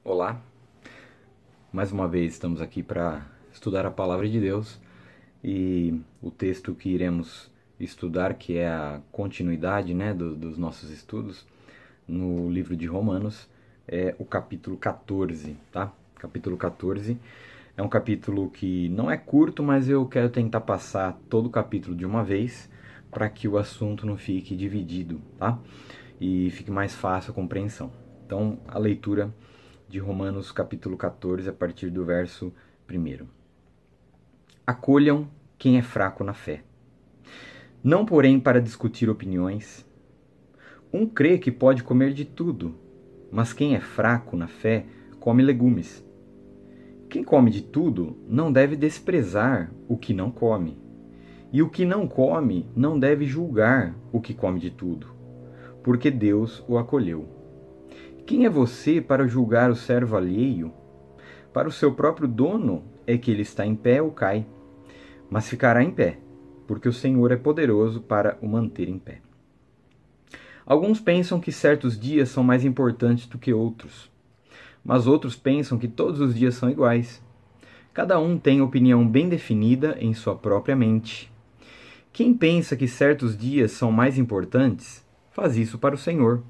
Olá, mais uma vez estamos aqui para estudar a Palavra de Deus e o texto que iremos estudar, que é a continuidade, dos nossos estudos no livro de Romanos, é o capítulo 14, tá? Capítulo 14 é um capítulo que não é curto, mas eu quero tentar passar todo o capítulo de uma vez para que o assunto não fique dividido, tá? E fique mais fácil a compreensão. Então, a leitura de Romanos capítulo 14, a partir do verso 1. Acolham quem é fraco na fé. Não, porém, para discutir opiniões. Um crê que pode comer de tudo, mas quem é fraco na fé come legumes. Quem come de tudo não deve desprezar o que não come. E o que não come não deve julgar o que come de tudo, porque Deus o acolheu. Quem é você para julgar o servo alheio? Para o seu próprio dono é que ele está em pé ou cai, mas ficará em pé, porque o Senhor é poderoso para o manter em pé. Alguns pensam que certos dias são mais importantes do que outros, mas outros pensam que todos os dias são iguais. Cada um tem opinião bem definida em sua própria mente. Quem pensa que certos dias são mais importantes, faz isso para o Senhor.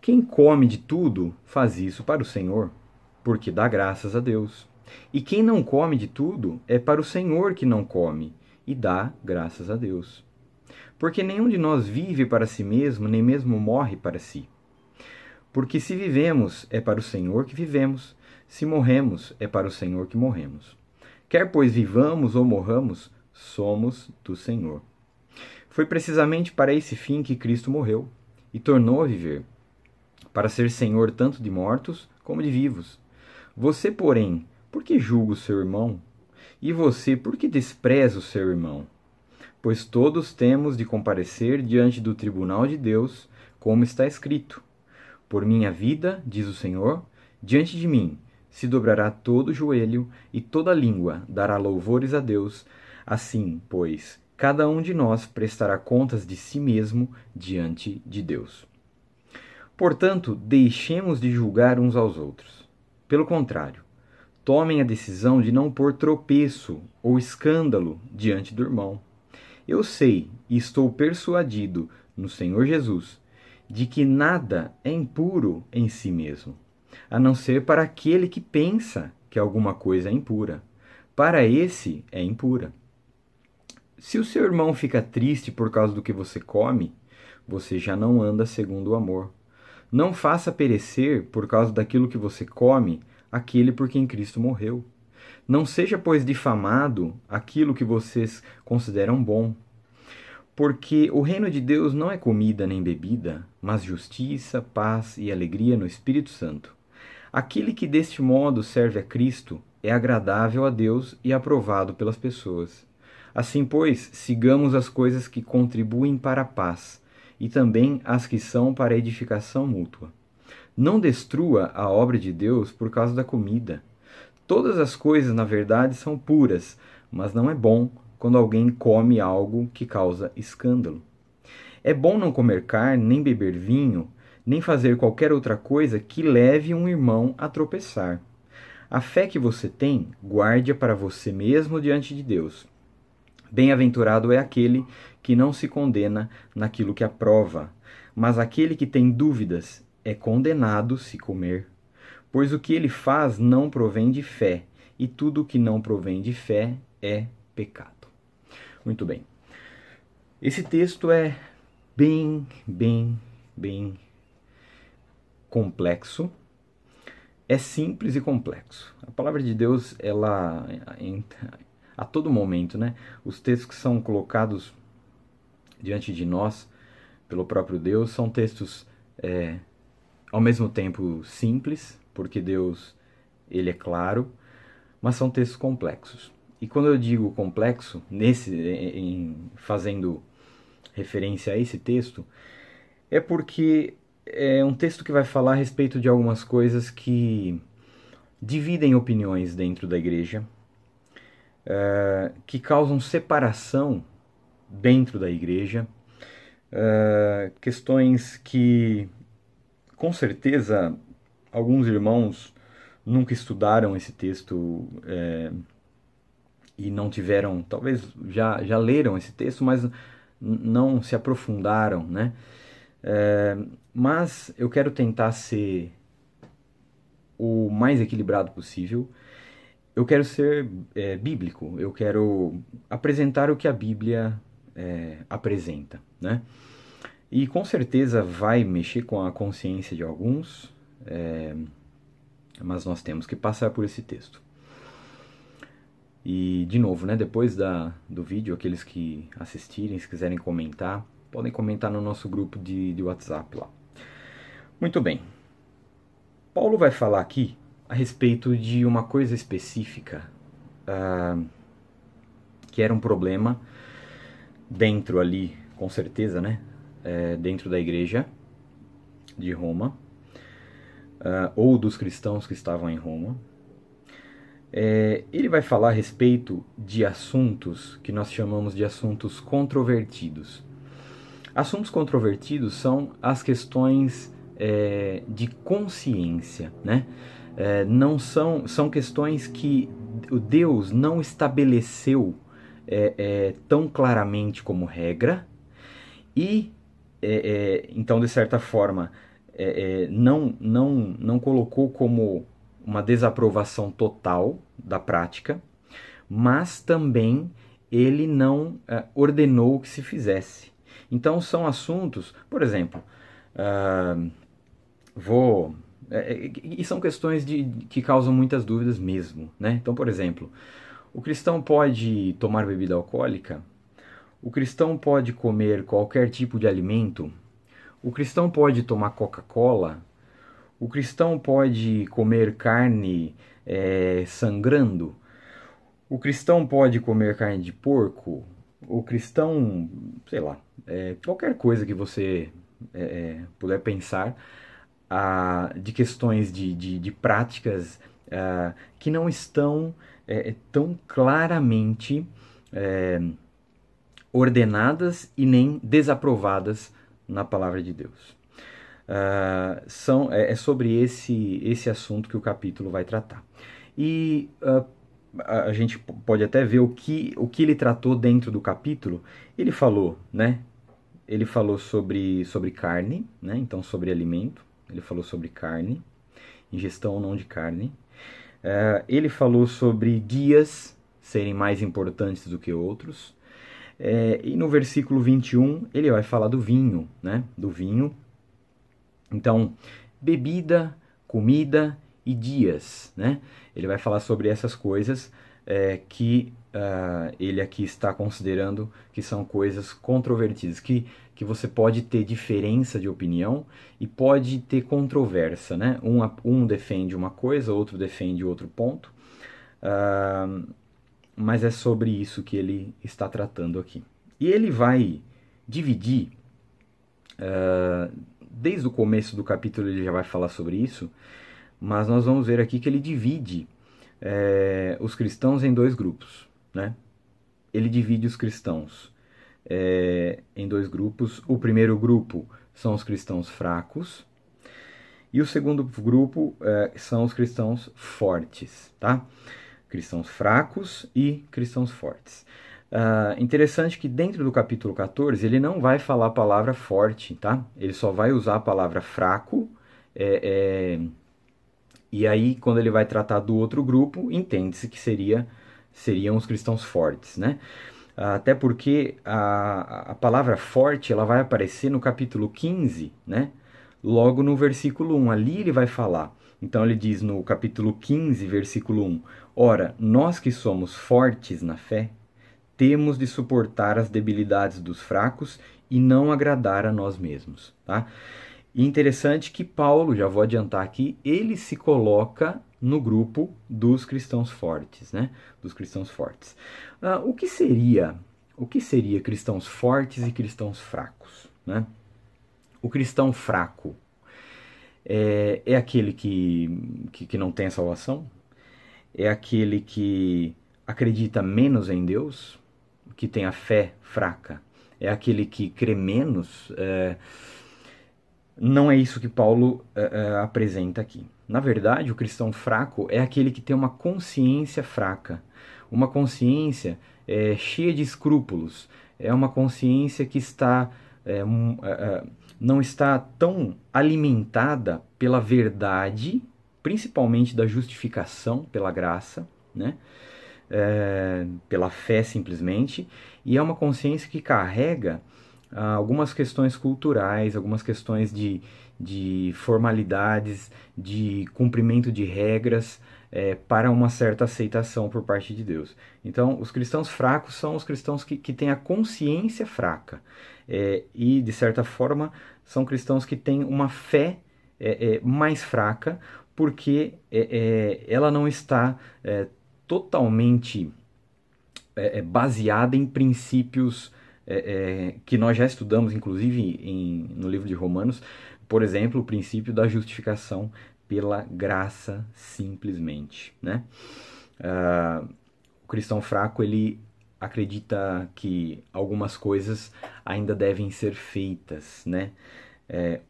Quem come de tudo, faz isso para o Senhor, porque dá graças a Deus. E quem não come de tudo, é para o Senhor que não come, e dá graças a Deus. Porque nenhum de nós vive para si mesmo, nem mesmo morre para si. Porque se vivemos, é para o Senhor que vivemos, se morremos, é para o Senhor que morremos. Quer pois vivamos ou morramos, somos do Senhor. Foi precisamente para esse fim que Cristo morreu, e tornou a viver, para ser Senhor tanto de mortos como de vivos. Você, porém, por que julga o seu irmão? E você, por que despreza o seu irmão? Pois todos temos de comparecer diante do tribunal de Deus, como está escrito: por minha vida, diz o Senhor, diante de mim se dobrará todo o joelho e toda língua dará louvores a Deus. Assim, pois, cada um de nós prestará contas de si mesmo diante de Deus. Portanto, deixemos de julgar uns aos outros. Pelo contrário, tomem a decisão de não pôr tropeço ou escândalo diante do irmão. Eu sei e estou persuadido no Senhor Jesus de que nada é impuro em si mesmo, a não ser para aquele que pensa que alguma coisa é impura. Para esse é impura. Se o seu irmão fica triste por causa do que você come, você já não anda segundo o amor. Não faça perecer, por causa daquilo que você come, aquele por quem Cristo morreu. Não seja, pois, difamado aquilo que vocês consideram bom. Porque o reino de Deus não é comida nem bebida, mas justiça, paz e alegria no Espírito Santo. Aquele que deste modo serve a Cristo é agradável a Deus e aprovado pelas pessoas. Assim, pois, sigamos as coisas que contribuem para a paz, e também as que são para a edificação mútua. Não destrua a obra de Deus por causa da comida. Todas as coisas, na verdade, são puras, mas não é bom quando alguém come algo que causa escândalo. É bom não comer carne, nem beber vinho, nem fazer qualquer outra coisa que leve um irmão a tropeçar. A fé que você tem, guarde-a para você mesmo diante de Deus. Bem-aventurado é aquele que não se condena naquilo que aprova, mas aquele que tem dúvidas é condenado se comer. Pois o que ele faz não provém de fé, e tudo o que não provém de fé é pecado. Muito bem. Esse texto é bem complexo. É simples e complexo. A palavra de Deus, ela a todo momento, os textos que são colocados diante de nós pelo próprio Deus são textos ao mesmo tempo simples, porque Deus ele é claro, mas são textos complexos. E quando eu digo complexo, fazendo referência a esse texto, é porque é um texto que vai falar a respeito de algumas coisas que dividem opiniões dentro da igreja, que causam separação dentro da igreja, questões que com certeza alguns irmãos nunca estudaram esse texto e não tiveram, talvez já leram esse texto, mas não se aprofundaram, né? Mas eu quero tentar ser o mais equilibrado possível. Eu quero ser bíblico, eu quero apresentar o que a Bíblia apresenta, né? E com certeza vai mexer com a consciência de alguns, mas nós temos que passar por esse texto. E, de novo, né, depois do vídeo, aqueles que assistirem, se quiserem comentar, podem comentar no nosso grupo de WhatsApp lá. Muito bem. Paulo vai falar aqui a respeito de uma coisa específica, que era um problema dentro ali, com certeza, né, dentro da igreja de Roma, ou dos cristãos que estavam em Roma. Ele vai falar a respeito de assuntos que nós chamamos de assuntos controvertidos. Assuntos controvertidos são as questões de consciência, né? Não são questões que o Deus não estabeleceu tão claramente como regra e, então, de certa forma, não colocou como uma desaprovação total da prática, mas também ele não ordenou que se fizesse. Então são assuntos, por exemplo, e são questões que causam muitas dúvidas mesmo, né? Então, por exemplo, o cristão pode tomar bebida alcoólica? O cristão pode comer qualquer tipo de alimento? O cristão pode tomar Coca-Cola? O cristão pode comer carne sangrando? O cristão pode comer carne de porco? O cristão, sei lá, qualquer coisa que você puder pensar de questões de práticas que não estão tão claramente ordenadas e nem desaprovadas na palavra de Deus. É sobre esse assunto que o capítulo vai tratar. E a gente pode até ver o que ele tratou dentro do capítulo. Ele falou, né? Ele falou sobre carne, né? Então, sobre alimento. Ele falou sobre carne, ingestão ou não de carne. Ele falou sobre dias serem mais importantes do que outros. E no versículo 21, ele vai falar do vinho, né? Do vinho. Então, bebida, comida e dias, né? Ele vai falar sobre essas coisas que ele aqui está considerando que são coisas controvertidas, que você pode ter diferença de opinião e pode ter controvérsia, né? Um defende uma coisa, outro defende outro ponto, mas é sobre isso que ele está tratando aqui. E ele vai dividir... desde o começo do capítulo ele já vai falar sobre isso, mas nós vamos ver aqui que ele divide os cristãos em dois grupos, né? Ele divide os cristãos em dois grupos. O primeiro grupo são os cristãos fracos e o segundo grupo são os cristãos fortes, tá? Cristãos fracos e cristãos fortes. Interessante que dentro do capítulo 14 ele não vai falar a palavra forte, tá? Ele só vai usar a palavra fraco, e aí quando ele vai tratar do outro grupo, entende-se que seriam os cristãos fortes, né? Até porque a palavra forte ela vai aparecer no capítulo 15, né? Logo no versículo 1, ali ele vai falar. Então ele diz no capítulo 15, versículo 1, ora, nós que somos fortes na fé, temos de suportar as debilidades dos fracos e não agradar a nós mesmos, tá? E interessante que Paulo, já vou adiantar aqui, ele se coloca no grupo dos cristãos fortes, né? Dos cristãos fortes. O que seria cristãos fortes e cristãos fracos, né? O cristão fraco é aquele que não tem a salvação? É aquele que acredita menos em Deus? Que tem a fé fraca? É aquele que crê menos? não é isso que Paulo apresenta aqui. Na verdade, o cristão fraco é aquele que tem uma consciência fraca, uma consciência cheia de escrúpulos, é uma consciência que não está tão alimentada pela verdade, principalmente da justificação pela graça, né? Pela fé simplesmente, e é uma consciência que carrega algumas questões culturais, algumas questões de formalidades, de cumprimento de regras para uma certa aceitação por parte de Deus. Então, os cristãos fracos são os cristãos que têm a consciência fraca e, de certa forma, são cristãos que têm uma fé mais fraca porque ela não está totalmente baseada em princípios que nós já estudamos, inclusive no livro de Romanos, por exemplo, o princípio da justificação pela graça simplesmente, né? O cristão fraco, ele acredita que algumas coisas ainda devem ser feitas, né?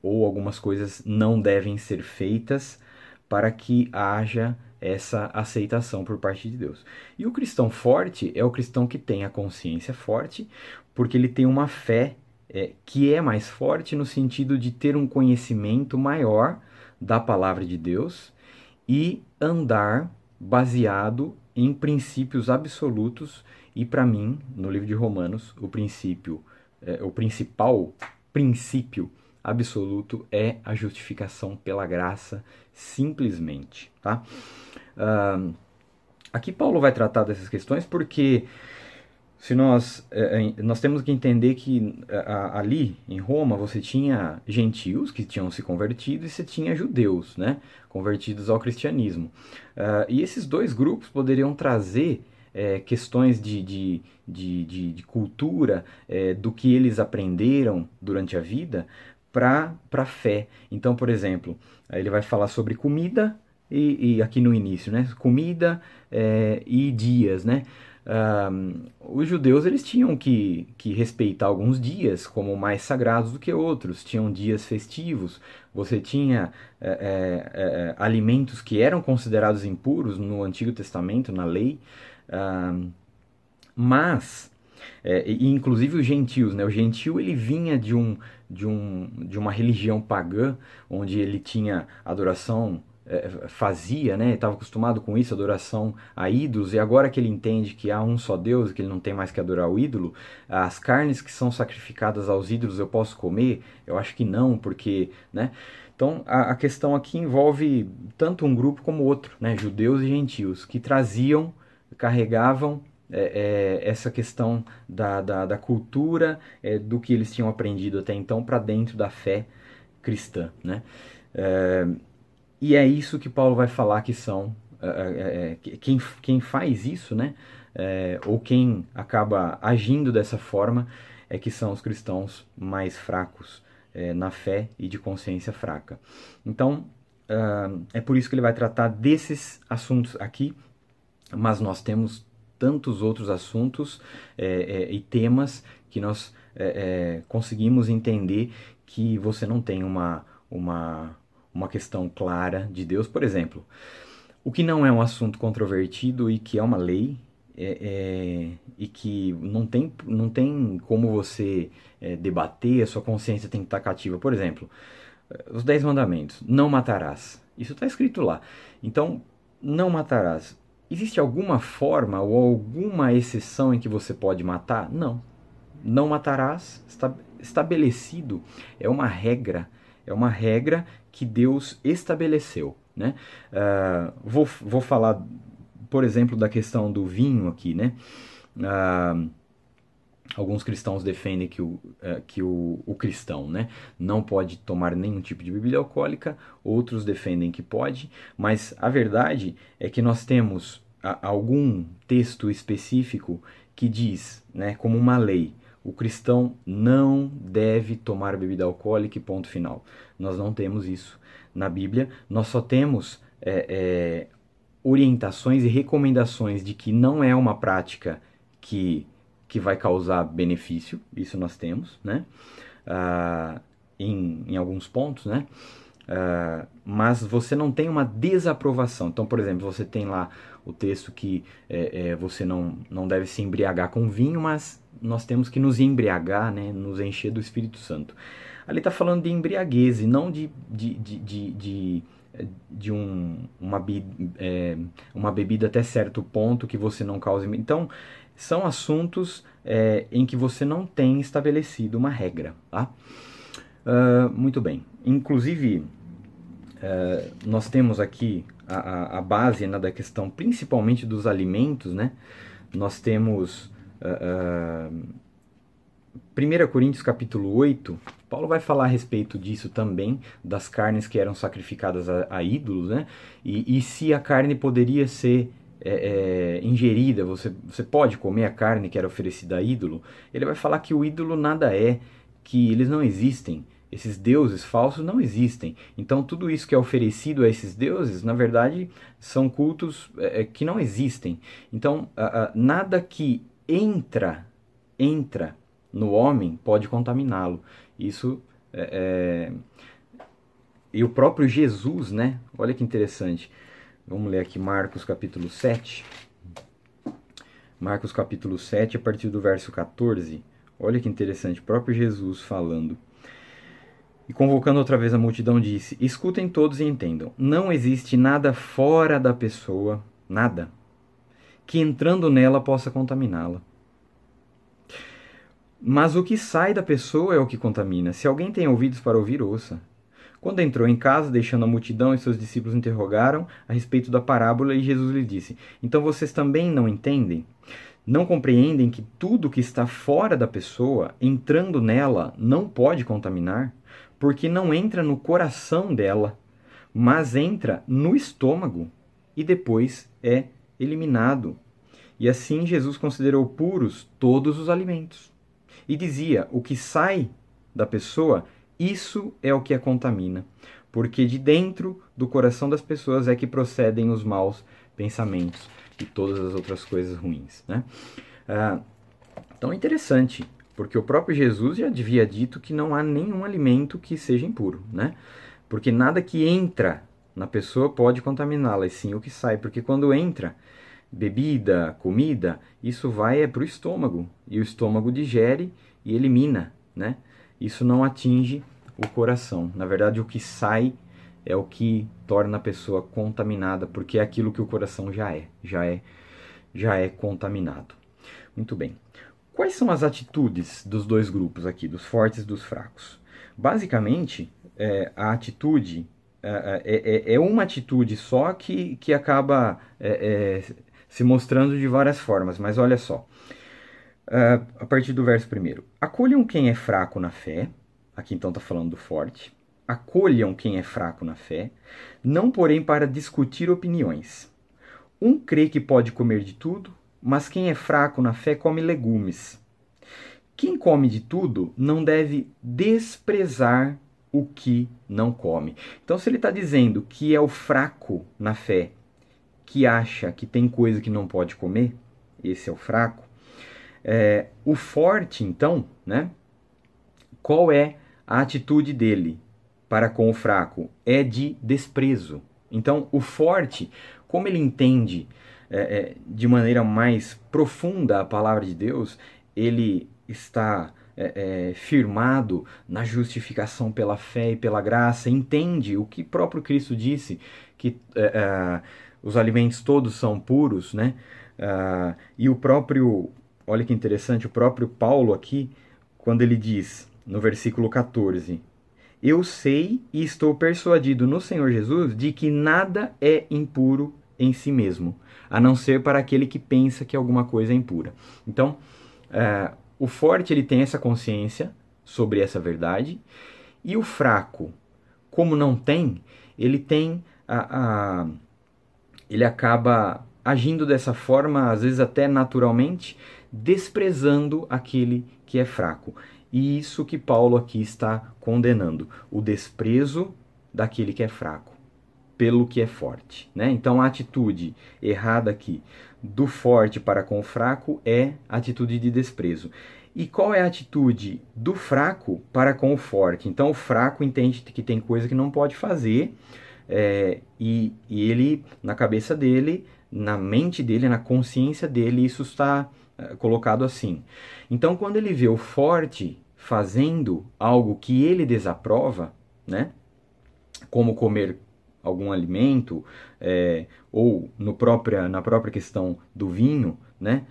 Ou algumas coisas não devem ser feitas para que haja essa aceitação por parte de Deus. E o cristão forte é o cristão que tem a consciência forte, porque ele tem uma fé que é mais forte no sentido de ter um conhecimento maior da palavra de Deus e andar baseado em princípios absolutos. E para mim, no livro de Romanos, o principal princípio absoluto é a justificação pela graça simplesmente, tá? Aqui Paulo vai tratar dessas questões porque se nós temos que entender que ali em Roma você tinha gentios que tinham se convertido e você tinha judeus, né, convertidos ao cristianismo. E esses dois grupos poderiam trazer questões de cultura, do que eles aprenderam durante a vida para a fé. Então, por exemplo, ele vai falar sobre comida e aqui no início, né, comida e dias, né? Os judeus eles tinham que respeitar alguns dias como mais sagrados do que outros, tinham dias festivos, você tinha alimentos que eram considerados impuros no Antigo Testamento, na lei, mas e inclusive os gentios, né? O gentio ele vinha de uma religião pagã onde ele tinha adoração, fazia, né? Estava acostumado com isso, adoração a ídolos, e agora que ele entende que há um só Deus, que ele não tem mais que adorar o ídolo, as carnes que são sacrificadas aos ídolos eu posso comer? Eu acho que não, porque, né? Então a questão aqui envolve tanto um grupo como outro, né? Judeus e gentios, que carregavam essa questão da cultura, do que eles tinham aprendido até então para dentro da fé cristã, né? E é isso que Paulo vai falar que são quem faz isso, né? Ou quem acaba agindo dessa forma é que são os cristãos mais fracos na fé e de consciência fraca. Então é por isso que ele vai tratar desses assuntos aqui, mas nós temos tantos outros assuntos e temas que nós conseguimos entender que você não tem uma questão clara de Deus. Por exemplo, o que não é um assunto controvertido e que é uma lei e que não tem como você debater, a sua consciência tem que estar cativa. Por exemplo, os 10 mandamentos, não matarás. Isso está escrito lá. Então, não matarás. Existe alguma forma ou alguma exceção em que você pode matar? Não. Não matarás, estabelecido, é uma regra que Deus estabeleceu, né? Vou falar, por exemplo, da questão do vinho aqui, né? Alguns cristãos defendem que o cristão, né, não pode tomar nenhum tipo de bebida alcoólica, outros defendem que pode, mas a verdade é que nós temos algum texto específico que diz, né, como uma lei, o cristão não deve tomar bebida alcoólica e ponto final. Nós não temos isso na Bíblia, nós só temos orientações e recomendações de que não é uma prática que vai causar benefício, isso nós temos, né? em alguns pontos, né? Mas você não tem uma desaprovação. Então, por exemplo, você tem lá o texto que você não deve se embriagar com vinho, mas nós temos que nos embriagar, né? Nos encher do Espírito Santo. Ali está falando de embriaguez e não de uma bebida até certo ponto que você não cause. Então, são assuntos em que você não tem estabelecido uma regra, tá? Muito bem. Inclusive, nós temos aqui a base, né, da questão, principalmente dos alimentos, né? Nós temos 1 Coríntios capítulo 8, Paulo vai falar a respeito disso também, das carnes que eram sacrificadas a ídolos, né? E se a carne poderia ser ingerida, você pode comer a carne que era oferecida a ídolo. Ele vai falar que o ídolo nada é, que eles não existem, esses deuses falsos não existem. Então tudo isso que é oferecido a esses deuses, na verdade, são cultos que não existem. Então nada que entra no homem pode contaminá-lo. Isso e o próprio Jesus, né? Olha que interessante. Vamos ler aqui Marcos capítulo 7. Marcos capítulo 7, a partir do verso 14. Olha que interessante, o próprio Jesus falando. E convocando outra vez a multidão, disse: escutem todos e entendam. Não existe nada fora da pessoa, nada, que entrando nela possa contaminá-la. Mas o que sai da pessoa é o que contamina. Se alguém tem ouvidos para ouvir, ouça. Quando entrou em casa, deixando a multidão, e seus discípulos interrogaram a respeito da parábola, e Jesus lhe disse: então vocês também não entendem? Não compreendem que tudo que está fora da pessoa, entrando nela, não pode contaminar? Porque não entra no coração dela, mas entra no estômago e depois é eliminado. E assim Jesus considerou puros todos os alimentos. E dizia: o que sai da pessoa, isso é o que a contamina, porque de dentro do coração das pessoas é que procedem os maus pensamentos e todas as outras coisas ruins, né? Então é interessante, porque o próprio Jesus já havia dito que não há nenhum alimento que seja impuro, né? Porque nada que entra na pessoa pode contaminá-la, e sim o que sai, porque quando entra bebida, comida, isso vai para o estômago, e o estômago digere e elimina, né? Isso não atinge o coração. Na verdade, o que sai é o que torna a pessoa contaminada, porque é aquilo que o coração já é contaminado. Muito bem. Quais são as atitudes dos dois grupos aqui, dos fortes e dos fracos? Basicamente, a atitude é uma atitude só que acaba se mostrando de várias formas, mas olha só. A partir do verso 1. Acolham quem é fraco na fé. Aqui então está falando do forte. Acolham quem é fraco na fé, não porém para discutir opiniões. Um crê que pode comer de tudo, mas quem é fraco na fé come legumes. Quem come de tudo não deve desprezar o que não come. Então, se ele está dizendo que é o fraco na fé, que acha que tem coisa que não pode comer, esse é o fraco. O forte, então, né? Qual é a atitude dele para com o fraco? É de desprezo. Então, o forte, como ele entende de maneira mais profunda a palavra de Deus, ele está firmado na justificação pela fé e pela graça, entende o que próprio Cristo disse, que os alimentos todos são puros, né? E o próprio, olha que interessante, o próprio Paulo aqui, quando ele diz, no versículo 14, eu sei e estou persuadido no Senhor Jesus de que nada é impuro em si mesmo, a não ser para aquele que pensa que alguma coisa é impura. Então, o forte ele tem essa consciência sobre essa verdade, e o fraco, como não tem, ele acaba agindo dessa forma, às vezes até naturalmente, desprezando aquele que é fraco. E isso que Paulo aqui está condenando, o desprezo daquele que é fraco pelo que é forte, né? Então a atitude errada aqui do forte para com o fraco é atitude de desprezo. E qual é a atitude do fraco para com o forte? Então o fraco entende que tem coisa que não pode fazer, e ele, na cabeça dele, na mente dele, na consciência dele, isso está colocado assim. Então quando ele vê o forte fazendo algo que ele desaprova, né? Como comer algum alimento, ou na própria questão do vinho, né?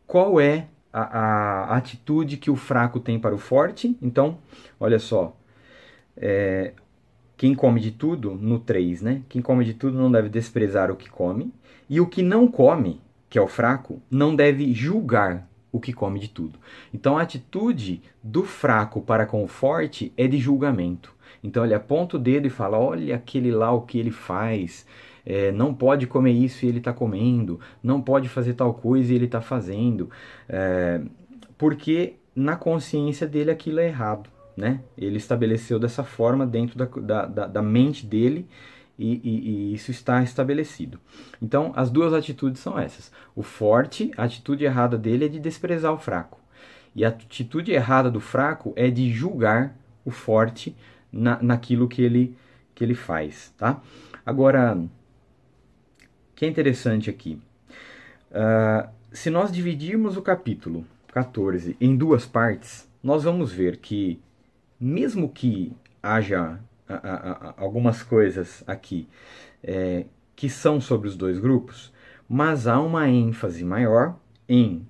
Qual é a atitude que o fraco tem para o forte? Então, olha só, quem come de tudo, no 3, né? Quem come de tudo não deve desprezar o que come, e o que não come, que é o fraco, não deve julgar o que come de tudo. Então a atitude do fraco para com o forte é de julgamento. Então ele aponta o dedo e fala, olha aquele lá o que ele faz, não pode comer isso e ele está comendo, não pode fazer tal coisa e ele está fazendo, porque na consciência dele aquilo é errado, né? Ele estabeleceu dessa forma dentro da mente dele, e isso está estabelecido. Então, as duas atitudes são essas. O forte, a atitude errada dele é de desprezar o fraco. E a atitude errada do fraco é de julgar o forte naquilo que ele faz, tá? Agora, o que é interessante aqui, se nós dividirmos o capítulo 14 em duas partes, nós vamos ver que, mesmo que haja algumas coisas aqui que são sobre os dois grupos, mas há uma ênfase maior em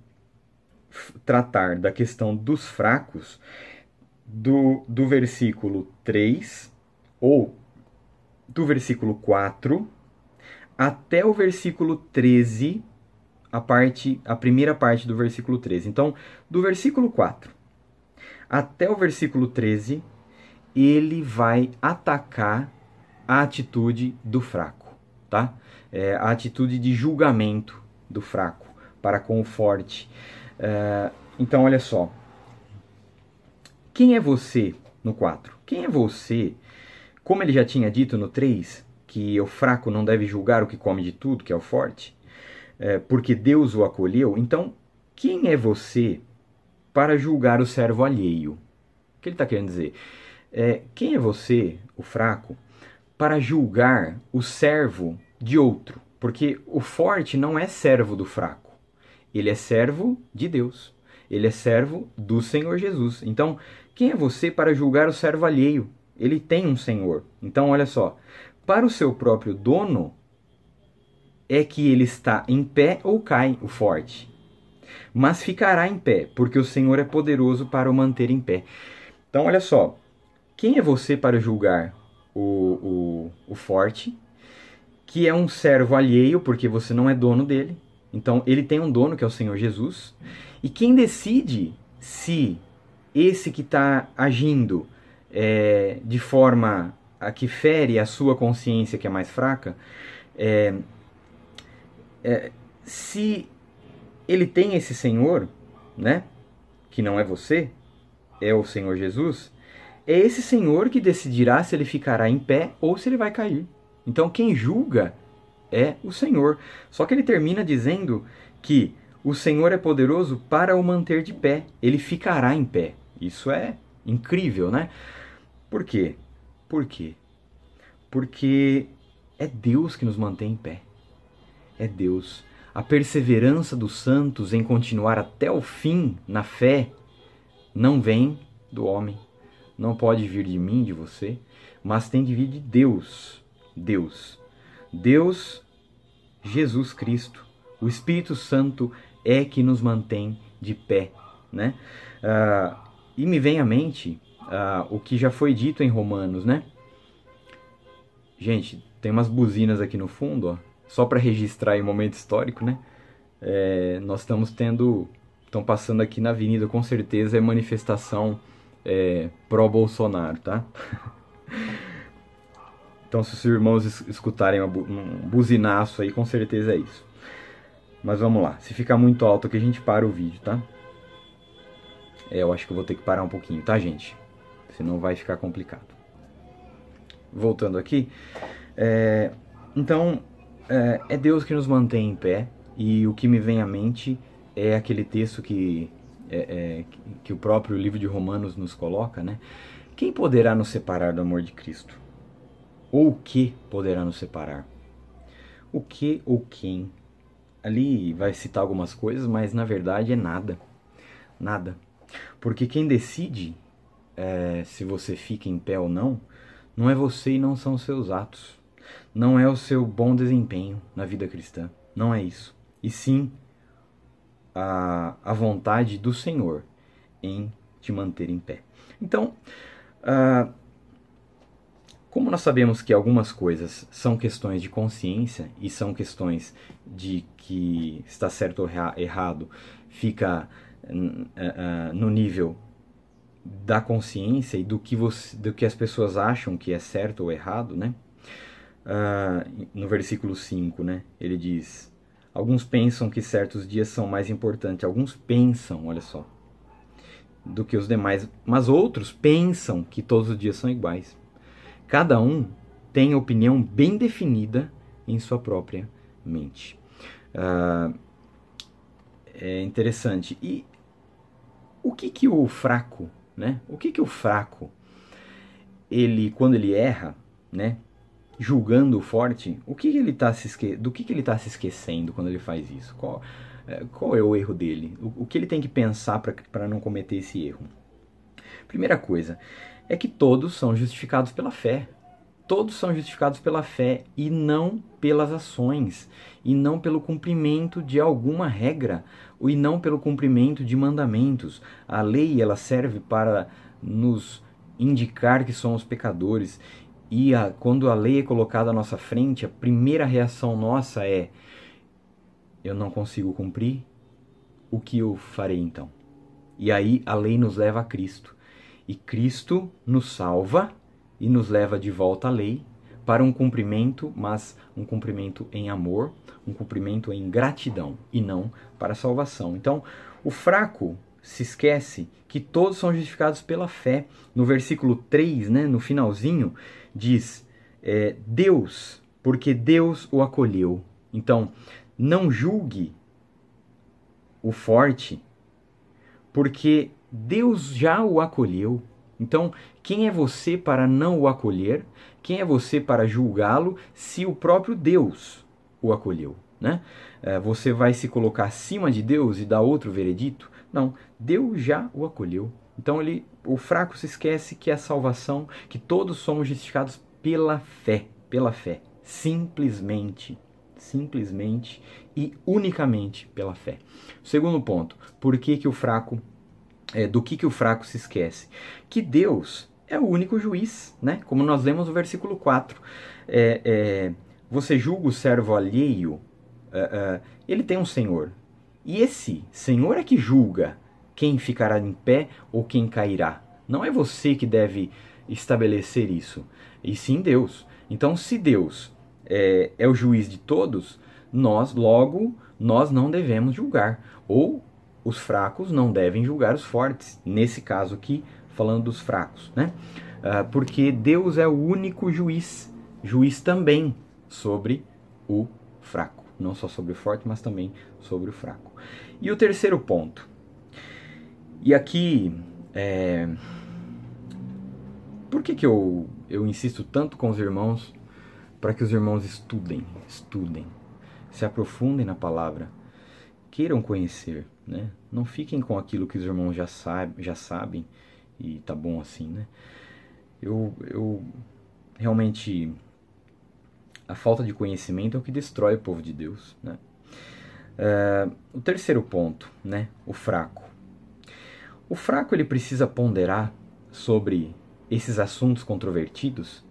tratar da questão dos fracos do versículo 3, ou do versículo 4 até o versículo 13, a primeira parte do versículo 13. Então, do versículo 4 até o versículo 13, ele vai atacar a atitude do fraco, tá? A atitude de julgamento do fraco para com o forte. Então, olha só. Quem é você no 4? Quem é você? Como ele já tinha dito no 3, que o fraco não deve julgar o que come de tudo, que é o forte, porque Deus o acolheu. Então, quem é você para julgar o servo alheio? O que ele está querendo dizer? Quem é você, o fraco, para julgar o servo de outro? Porque o forte não é servo do fraco. Ele é servo de Deus. Ele é servo do Senhor Jesus. Então, quem é você para julgar o servo alheio? Ele tem um Senhor. Então, olha só. Para o seu próprio dono, é que ele está em pé ou cai, o forte. Mas ficará em pé, porque o Senhor é poderoso para o manter em pé. Então, olha só. Quem é você para julgar o forte, que é um servo alheio, porque você não é dono dele? Então, ele tem um dono, que é o Senhor Jesus. E quem decide se esse que está agindo de forma a que fere a sua consciência, que é mais fraca, se ele tem esse Senhor, né, que não é você, é o Senhor Jesus, é esse Senhor que decidirá se ele ficará em pé ou se ele vai cair. Então quem julga é o Senhor. Só que ele termina dizendo que o Senhor é poderoso para o manter de pé. Ele ficará em pé. Isso é incrível, né? Por quê? Por quê? Porque é Deus que nos mantém em pé. É Deus. A perseverança dos santos em continuar até o fim na fé não vem do homem. Não pode vir de mim, de você, mas tem de vir de Deus. Deus. Deus, Jesus Cristo, o Espírito Santo é que nos mantém de pé, né? E me vem à mente o que já foi dito em Romanos, né? Gente, tem umas buzinas aqui no fundo, ó, só para registrar em momento histórico, né? Nós estão passando aqui na avenida, com certeza é manifestação pró-Bolsonaro, tá? Então, se os irmãos escutarem um buzinaço aí, com certeza é isso. Mas vamos lá. Se ficar muito alto aqui, a gente para o vídeo, tá? Eu acho que eu vou ter que parar um pouquinho, tá, gente? Senão vai ficar complicado. Voltando aqui. Então, é Deus que nos mantém em pé. E o que me vem à mente é aquele texto que que o próprio livro de Romanos nos coloca, né? Quem poderá nos separar do amor de Cristo? Ou o que poderá nos separar? O que ou quem? Ali vai citar algumas coisas, mas na verdade é nada. Nada. Porque quem decide se você fica em pé ou não, não é você e não são os seus atos. Não é o seu bom desempenho na vida cristã. Não é isso. E sim a vontade do Senhor em te manter em pé. Então, como nós sabemos que algumas coisas são questões de consciência e são questões de que está certo ou errado, fica no nível da consciência e do que as pessoas acham que é certo ou errado, né? No versículo 5, né? Ele diz: alguns pensam que certos dias são mais importantes, alguns pensam, olha só, do que os demais, mas outros pensam que todos os dias são iguais. Cada um tem opinião bem definida em sua própria mente. É interessante. E o que o fraco, né? O que o fraco, quando ele erra, né? Julgando o forte, do que ele está se esquecendo quando ele faz isso? Qual é o erro dele? O que ele tem que pensar para não cometer esse erro? Primeira coisa é que todos são justificados pela fé. Todos são justificados pela fé e não pelas ações, e não pelo cumprimento de alguma regra, e não pelo cumprimento de mandamentos. A lei, ela serve para nos indicar que somos pecadores, e quando a lei é colocada à nossa frente, a primeira reação nossa é: eu não consigo cumprir, o que eu farei então? E aí a lei nos leva a Cristo. E Cristo nos salva e nos leva de volta à lei para um cumprimento, mas um cumprimento em amor, um cumprimento em gratidão e não para a salvação. Então, o fraco se esquece que todos são justificados pela fé. No versículo 3, né, no finalzinho, diz: Deus, porque Deus o acolheu. Então, não julgue o forte, porque Deus já o acolheu. Então, quem é você para não o acolher? Quem é você para julgá-lo se o próprio Deus o acolheu, né? Você vai se colocar acima de Deus e dar outro veredito? Não, Deus já o acolheu. Então, o fraco se esquece que a salvação, que todos somos justificados pela fé, simplesmente e unicamente pela fé. Segundo ponto, por que o fraco do que o fraco se esquece? Que Deus é o único juiz, né? Como nós lemos no versículo 4. Você julga o servo alheio, ele tem um senhor. E esse senhor é que julga quem ficará em pé ou quem cairá. Não é você que deve estabelecer isso, e sim Deus. Então, se Deus é o juiz de todos, nós não devemos julgar. Ou os fracos não devem julgar os fortes. Nesse caso aqui, falando dos fracos, né? Porque Deus é o único juiz também sobre o fraco. Não só sobre o forte, mas também sobre o fraco. E o terceiro ponto. E aqui, por que eu insisto tanto com os irmãos para que os irmãos estudem, se aprofundem na palavra, queiram conhecer, né? Não fiquem com aquilo que os irmãos já sabem e tá bom assim, né? Eu realmente, a falta de conhecimento é o que destrói o povo de Deus, né? O terceiro ponto, né? O fraco. O fraco, ele precisa ponderar sobre esses assuntos controvertidos.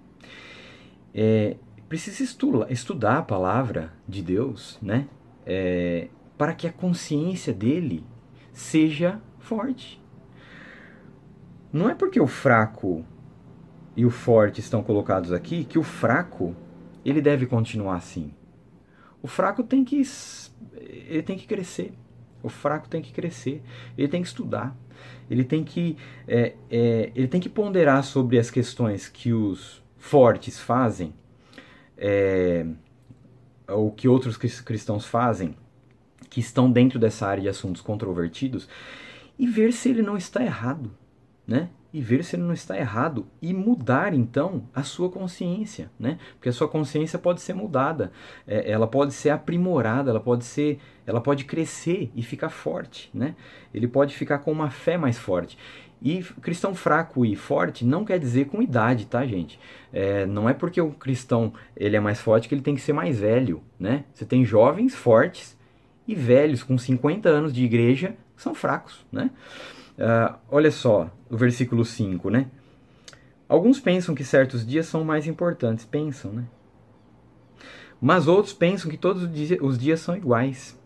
Precisa estudar a palavra de Deus, né? Para que a consciência dele seja forte. Não é porque o fraco e o forte estão colocados aqui que o fraco ele deve continuar assim. O fraco tem que crescer. O fraco tem que crescer. Ele tem que estudar. Ele tem que ponderar sobre as questões que os fortes fazem, ou que outros cristãos fazem, que estão dentro dessa área de assuntos controvertidos, e ver se ele não está errado, né? E ver se ele não está errado e mudar, então, a sua consciência, né? Porque a sua consciência pode ser mudada, ela pode ser aprimorada, ela pode crescer e ficar forte, né? Ele pode ficar com uma fé mais forte. E cristão fraco e forte não quer dizer com idade, tá, gente? Não é porque o cristão ele é mais forte que ele tem que ser mais velho, né? Você tem jovens fortes e velhos com 50 anos de igreja que são fracos, né? Olha só, o versículo 5, né? Alguns pensam que certos dias são mais importantes, pensam, né? Mas outros pensam que todos os dias são iguais.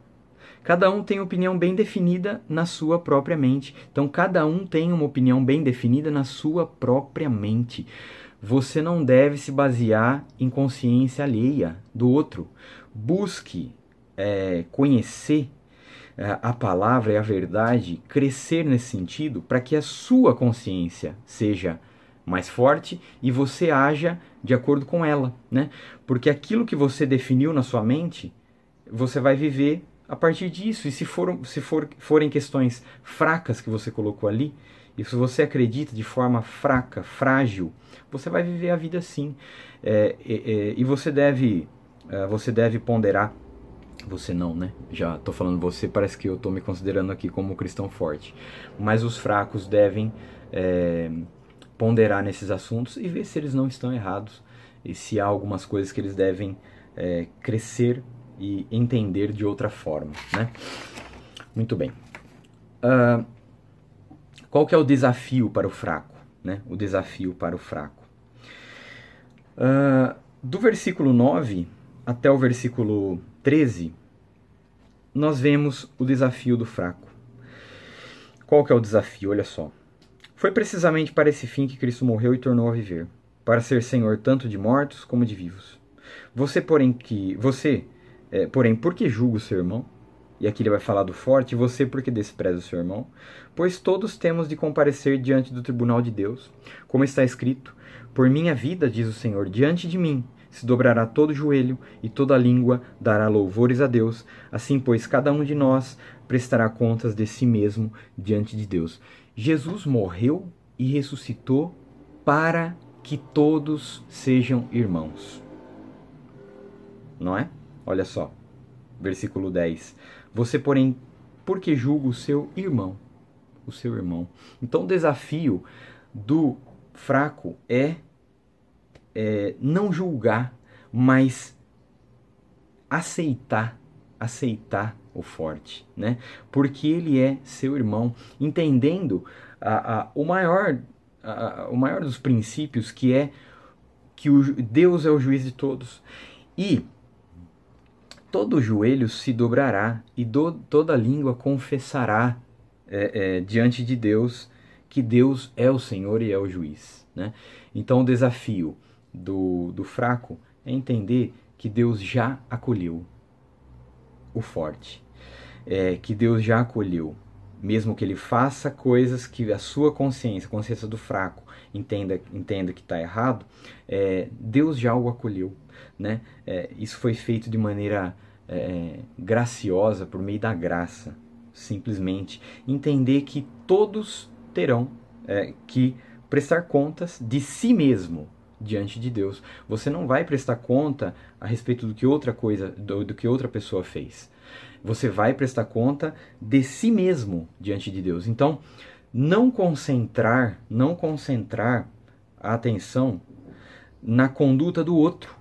Cada um tem opinião bem definida na sua própria mente. Então, cada um tem uma opinião bem definida na sua própria mente. Você não deve se basear em consciência alheia do outro. Busque conhecer a palavra e a verdade, crescer nesse sentido, para que a sua consciência seja mais forte e você haja de acordo com ela, né? Porque aquilo que você definiu na sua mente, você vai viver a partir disso. E se forem questões fracas que você colocou ali, e se você acredita de forma fraca, frágil, você vai viver a vida assim. E você deve ponderar. Você não, né? Já estou falando você, parece que eu estou me considerando aqui como cristão forte. Mas os fracos devem ponderar nesses assuntos e ver se eles não estão errados. E se há algumas coisas que eles devem crescer e entender de outra forma, né? Muito bem. Qual que é o desafio para o fraco, né? O desafio para o fraco. Do versículo 9 até o versículo 13, nós vemos o desafio do fraco. Qual que é o desafio? Olha só. Foi precisamente para esse fim que Cristo morreu e tornou a viver, para ser Senhor tanto de mortos como de vivos. Porém, por que julga o seu irmão? E aqui ele vai falar do forte. Você, por que despreza o seu irmão? Pois todos temos de comparecer diante do tribunal de Deus. Como está escrito, por minha vida, diz o Senhor, diante de mim se dobrará todo joelho e toda língua dará louvores a Deus. Assim, pois, cada um de nós prestará contas de si mesmo diante de Deus. Jesus morreu e ressuscitou para que todos sejam irmãos. Não é? Olha só, versículo 10. Você, porém, por que julga o seu irmão? O seu irmão. Então, o desafio do fraco é não julgar, mas aceitar o forte, né? Porque ele é seu irmão, entendendo o maior dos princípios, que é que Deus é o juiz de todos. E todo joelho se dobrará e toda língua confessará diante de Deus que Deus é o Senhor e é o juiz, né? Então o desafio do fraco é entender que Deus já acolheu o forte, que Deus já acolheu, mesmo que ele faça coisas que a sua consciência, a consciência do fraco, entenda que está errado, Deus já o acolheu, né? Isso foi feito de maneira graciosa, por meio da graça, simplesmente. Entender que todos terão que prestar contas de si mesmo diante de Deus. Você não vai prestar conta a respeito do que outra pessoa fez. Você vai prestar conta de si mesmo diante de Deus. Então, não concentrar a atenção na conduta do outro,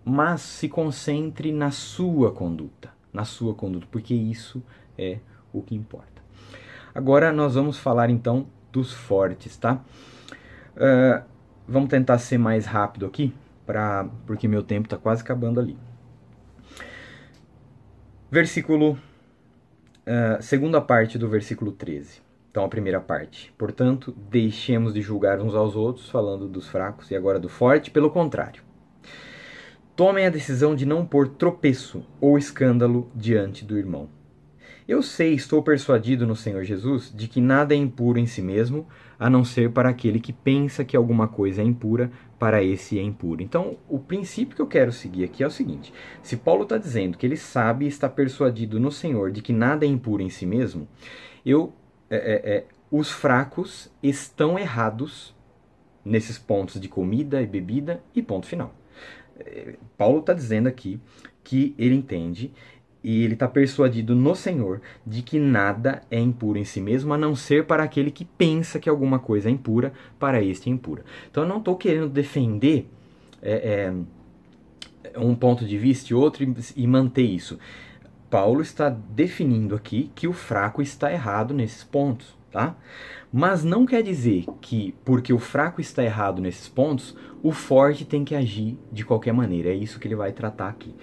mas se concentre na sua conduta, porque isso é o que importa. Agora nós vamos falar então dos fortes, tá? Vamos tentar ser mais rápido aqui, porque meu tempo está quase acabando ali. Segunda parte do versículo 13. Então, a primeira parte. Portanto, deixemos de julgar uns aos outros, falando dos fracos, e agora do forte. Pelo contrário, tomem a decisão de não pôr tropeço ou escândalo diante do irmão. Eu estou persuadido no Senhor Jesus de que nada é impuro em si mesmo, a não ser para aquele que pensa que alguma coisa é impura, para esse é impuro. Então, o princípio que eu quero seguir aqui é o seguinte: se Paulo está dizendo que ele sabe e está persuadido no Senhor de que nada é impuro em si mesmo, os fracos estão errados nesses pontos de comida e bebida e ponto final. Paulo está dizendo aqui que ele entende e ele está persuadido no Senhor de que nada é impuro em si mesmo, a não ser para aquele que pensa que alguma coisa é impura, para este é impura. Então eu não estou querendo defender um ponto de vista e outro e manter isso. Paulo está definindo aqui que o fraco está errado nesses pontos, tá? Mas não quer dizer que, porque o fraco está errado nesses pontos, o forte tem que agir de qualquer maneira. É isso que ele vai tratar aqui.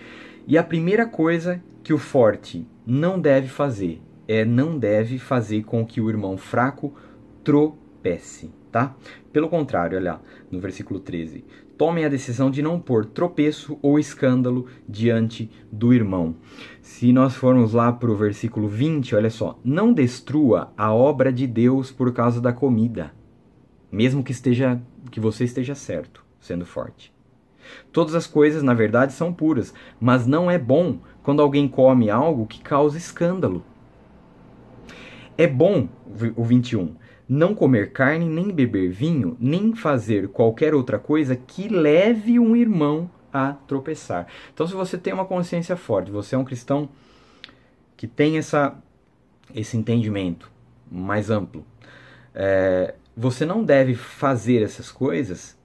E a primeira coisa que o forte não deve fazer não deve fazer com que o irmão fraco tropece, tá? Pelo contrário, olha no versículo 13. Tomem a decisão de não pôr tropeço ou escândalo diante do irmão. Se nós formos lá para o versículo 20, olha só. Não destrua a obra de Deus por causa da comida, mesmo que você esteja certo, sendo forte. Todas as coisas, na verdade, são puras, mas não é bom quando alguém come algo que causa escândalo. É bom, o 21, não comer carne, nem beber vinho, nem fazer qualquer outra coisa que leve um irmão a tropeçar. Então, se você tem uma consciência forte, você é um cristão que tem esse entendimento mais amplo, você não deve fazer essas coisas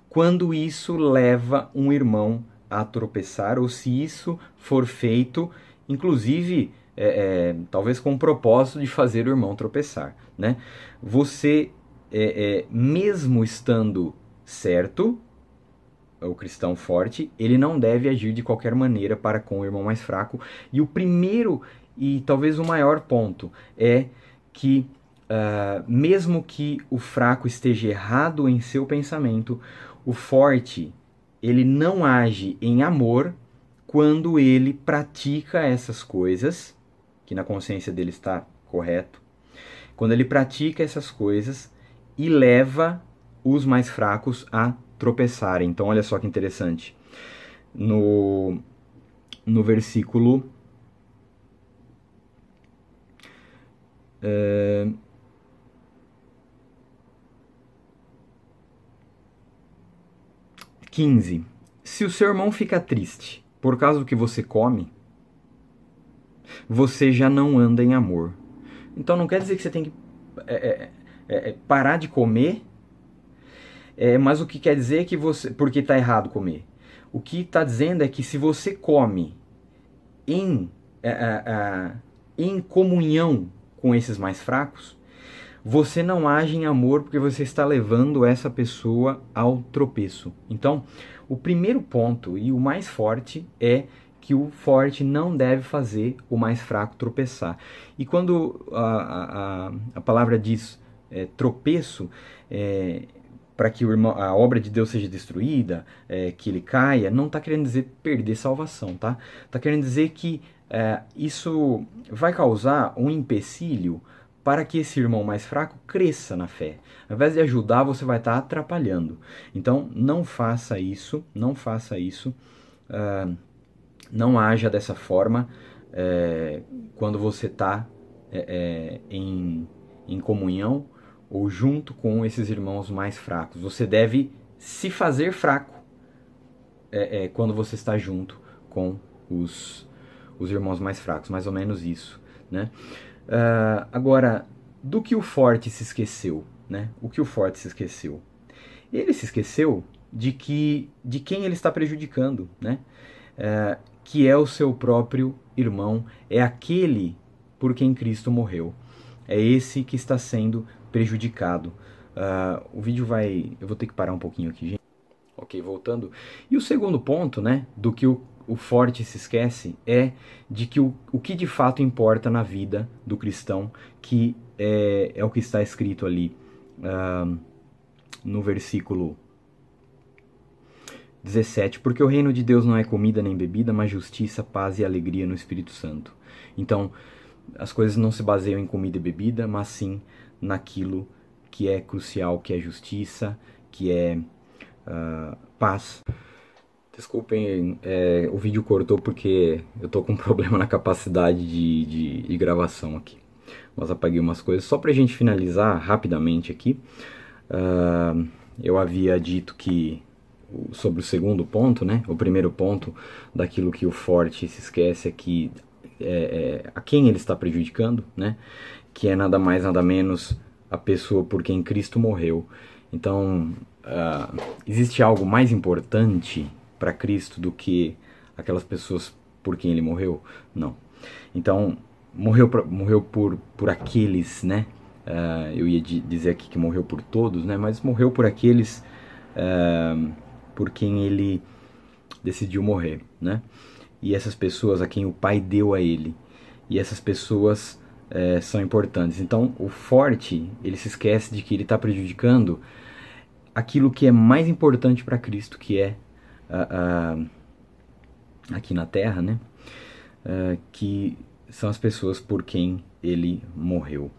quando isso leva um irmão a tropeçar, ou se isso for feito, inclusive, talvez com o propósito de fazer o irmão tropeçar, né? Você, mesmo estando certo, o cristão forte, ele não deve agir de qualquer maneira para com o irmão mais fraco. E o primeiro e talvez o maior ponto é que, mesmo que o fraco esteja errado em seu pensamento, o forte, ele não age em amor quando ele pratica essas coisas, que na consciência dele está correto, quando ele pratica essas coisas e leva os mais fracos a tropeçarem. Então, olha só que interessante. No versículo 15. Se o seu irmão fica triste por causa do que você come, você já não anda em amor. Então não quer dizer que você tem que parar de comer, mas o que quer dizer é que você... Porque está errado comer. O que está dizendo é que se você come em comunhão com esses mais fracos, você não age em amor porque você está levando essa pessoa ao tropeço. Então, o primeiro ponto e o mais forte é que o forte não deve fazer o mais fraco tropeçar. E quando a palavra diz tropeço, para que a obra de Deus seja destruída, que ele caia, não está querendo dizer perder salvação, tá? Está querendo dizer que isso vai causar um empecilho para que esse irmão mais fraco cresça na fé. Ao invés de ajudar, você vai estar atrapalhando. Então, não faça isso, não faça isso. Não haja dessa forma quando você está em comunhão ou junto com esses irmãos mais fracos. Você deve se fazer fraco quando você está junto com os irmãos mais fracos. Mais ou menos isso, né? Agora, do que o forte se esqueceu, né? O que o forte se esqueceu? Ele se esqueceu de quem ele está prejudicando, né? Que é o seu próprio irmão, é aquele por quem Cristo morreu. É esse que está sendo prejudicado. O vídeo eu vou ter que parar um pouquinho aqui, gente. Ok, voltando. E o segundo ponto, né, do que o forte se esquece é de que o que de fato importa na vida do cristão, que é o que está escrito ali no versículo 17, porque o reino de Deus não é comida nem bebida, mas justiça, paz e alegria no Espírito Santo. Então, as coisas não se baseiam em comida e bebida, mas sim naquilo que é crucial, que é justiça, que é paz. Desculpem, o vídeo cortou porque eu tô com um problema na capacidade de gravação aqui. Mas apaguei umas coisas. Só pra gente finalizar rapidamente aqui, eu havia dito que sobre o segundo ponto, né? O primeiro ponto daquilo que o forte se esquece é que a quem ele está prejudicando, né? Que é nada mais, nada menos a pessoa por quem Cristo morreu. Então, existe algo mais importante para Cristo do que aquelas pessoas por quem ele morreu? Não. Então, morreu por aqueles, né? Eu ia dizer aqui que morreu por todos, né? Mas morreu por aqueles por quem ele decidiu morrer, né? E essas pessoas a quem o Pai deu a ele. E essas pessoas são importantes. Então, o forte, ele se esquece de que ele está prejudicando aquilo que é mais importante para Cristo, que é aqui na Terra, né? Que são as pessoas por quem ele morreu.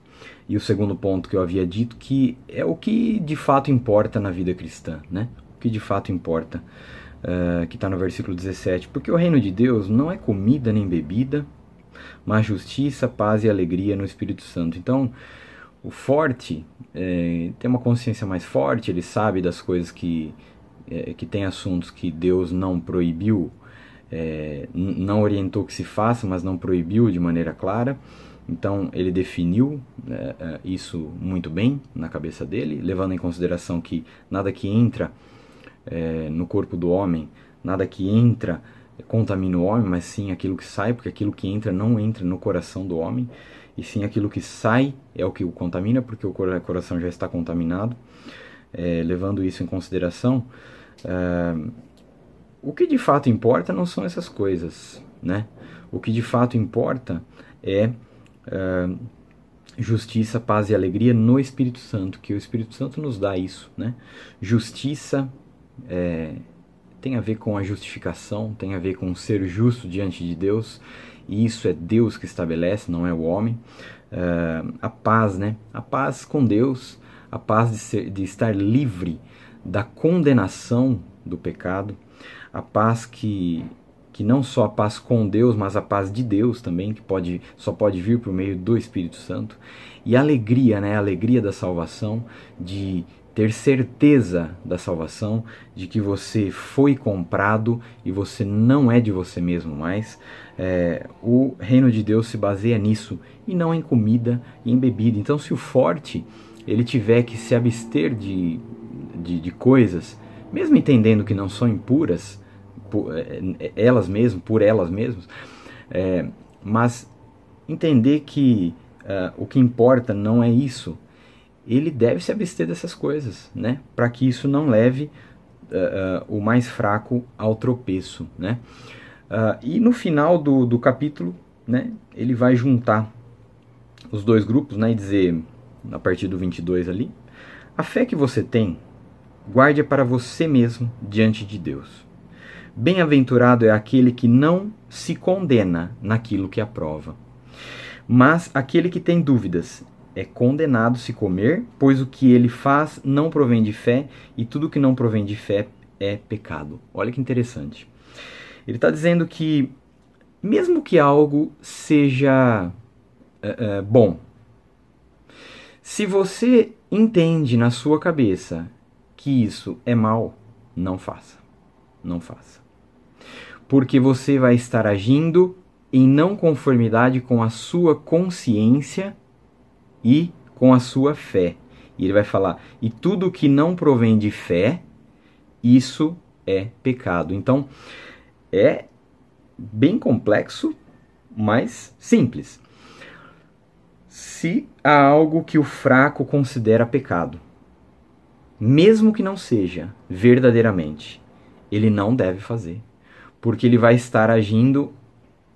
E o segundo ponto que eu havia dito, que é o que de fato importa na vida cristã, né? O que de fato importa, que está no versículo 17. Porque o reino de Deus não é comida nem bebida, mas justiça, paz e alegria no Espírito Santo. Então, o forte tem uma consciência mais forte, ele sabe das coisas que tem assuntos que Deus não proibiu, não orientou que se faça, mas não proibiu de maneira clara. Então ele definiu isso muito bem na cabeça dele, levando em consideração que nada que entra no corpo do homem, nada que entra contamina o homem, mas sim aquilo que sai, porque aquilo que entra não entra no coração do homem, e sim aquilo que sai é o que o contamina, porque o coração já está contaminado. Levando isso em consideração, o que de fato importa não são essas coisas, né? O que de fato importa é justiça, paz e alegria no Espírito Santo, que o Espírito Santo nos dá isso, né? Justiça tem a ver com a justificação, tem a ver com ser justo diante de Deus, e isso é Deus que estabelece, não é o homem. A paz, né? A paz com Deus, a paz de estar livre da condenação do pecado, a paz que não só a paz com Deus, mas a paz de Deus também, que só pode vir por meio do Espírito Santo, e a alegria, né? A alegria da salvação, de ter certeza da salvação, de que você foi comprado e você não é de você mesmo mais. O reino de Deus se baseia nisso, e não em comida e em bebida. Então, se o forte ele tiver que se abster de coisas, mesmo entendendo que não são impuras, por elas mesmas, mas entender que o que importa não é isso, ele deve se abster dessas coisas, né? Para que isso não leve o mais fraco ao tropeço, né? E no final do capítulo, né, ele vai juntar os dois grupos, né, e dizer, a partir do 22 ali, a fé que você tem, guarde-a para você mesmo diante de Deus. Bem-aventurado é aquele que não se condena naquilo que aprova. Mas aquele que tem dúvidas é condenado se comer, pois o que ele faz não provém de fé, e tudo que não provém de fé é pecado. Olha que interessante. Ele está dizendo que, mesmo que algo seja bom, se você entende na sua cabeça que isso é mal, não faça. Não faça. Porque você vai estar agindo em não conformidade com a sua consciência e com a sua fé. E ele vai falar, e tudo que não provém de fé, isso é pecado. Então, é bem complexo, mas simples. Se há algo que o fraco considera pecado, mesmo que não seja verdadeiramente, ele não deve fazer, porque ele vai estar agindo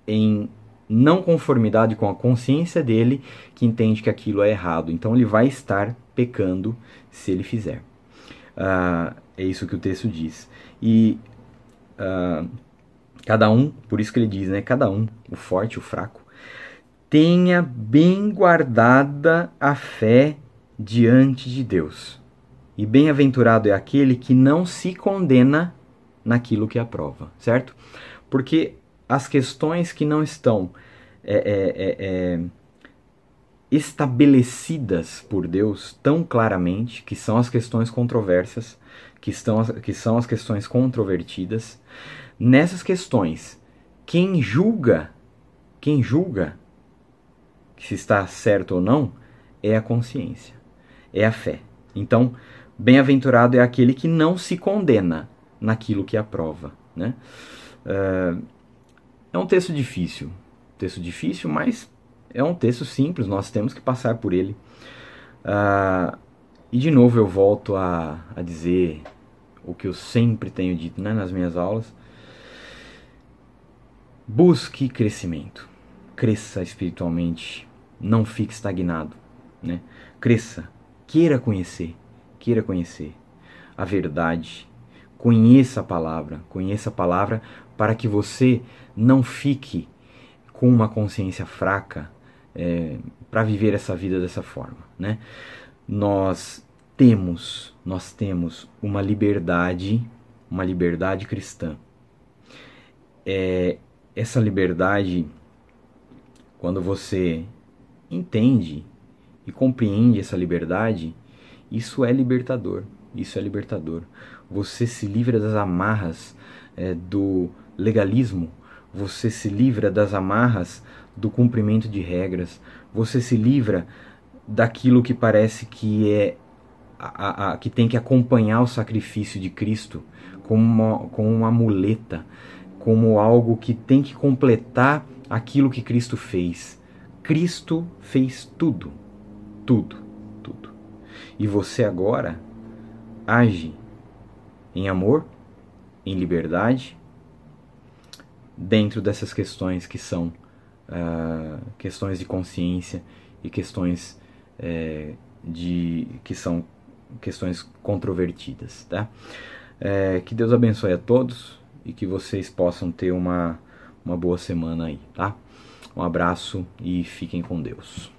em não conformidade com a consciência dele, que entende que aquilo é errado. Então ele vai estar pecando se ele fizer. É isso que o texto diz. E cada um, por isso que ele diz, né? Cada um, o forte, o fraco, tenha bem guardada a fé diante de Deus. E bem-aventurado é aquele que não se condena naquilo que aprova, certo? Porque as questões que não estão estabelecidas por Deus tão claramente, que são as questões controversas, que são as questões controvertidas, nessas questões, quem julga que se está certo ou não é a consciência, é a fé. Então, bem-aventurado é aquele que não se condena naquilo que aprova, né? É um texto difícil, mas é um texto simples, nós temos que passar por ele. E de novo eu volto a dizer o que eu sempre tenho dito, né, nas minhas aulas. Busque crescimento, cresça espiritualmente, não fique estagnado, né? Cresça, queira conhecer a verdade, conheça a palavra para que você não fique com uma consciência fraca para viver essa vida dessa forma, né? Nós temos uma liberdade cristã. Essa liberdade, quando você entende e compreende essa liberdade, isso é libertador. Você se livra das amarras do legalismo, você se livra das amarras do cumprimento de regras, você se livra daquilo que parece que que tem que acompanhar o sacrifício de Cristo como uma muleta, como algo que tem que completar aquilo que Cristo fez. Cristo fez tudo. E você agora age em amor, em liberdade, dentro dessas questões que são questões de consciência e questões que são questões controvertidas, tá? Que Deus abençoe a todos e que vocês possam ter uma boa semana aí, tá? Um abraço e fiquem com Deus.